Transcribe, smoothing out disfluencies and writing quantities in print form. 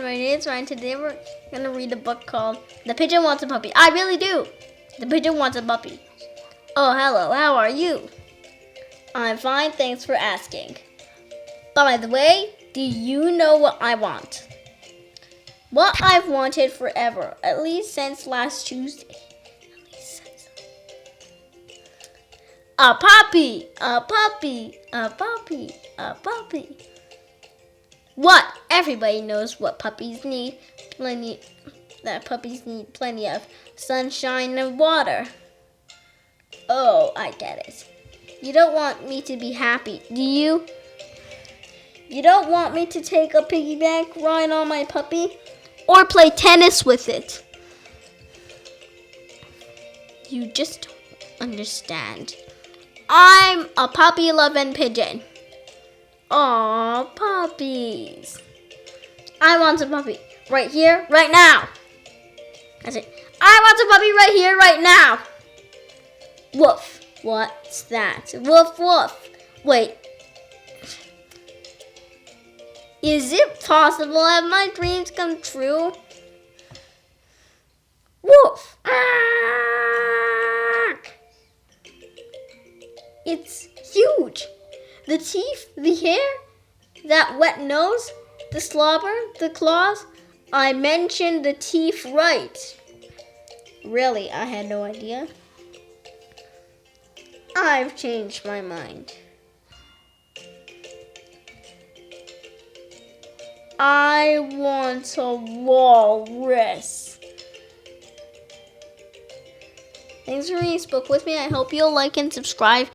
My name is Ryan. Today we're gonna read a book called The Pigeon Wants a Puppy. I really do! The Pigeon Wants a Puppy. Oh, hello, how are you? I'm fine, thanks for asking. By the way, do you know what I want? What I've wanted forever, at least since last Tuesday. A puppy! A puppy! A puppy! A puppy! What? Everybody knows what puppies need. Puppies need plenty of sunshine and water. Oh, I get it. You don't want me to be happy, do you? You don't want me to take a piggyback ride on my puppy? Or play tennis with it? You just don't understand. I'm a puppy-loving pigeon. Aw, puppies. I want a puppy right here, right now. That's it. I want a puppy right here, right now. Woof. What's that? Woof, woof. Wait. Is it possible that my dreams come true? Woof. It's huge. The teeth, the hair, that wet nose, the slobber, the claws. I mentioned the teeth right. Really, I had no idea. I've changed my mind. I want a walrus. Thanks for reading this book with me. I hope you'll like and subscribe.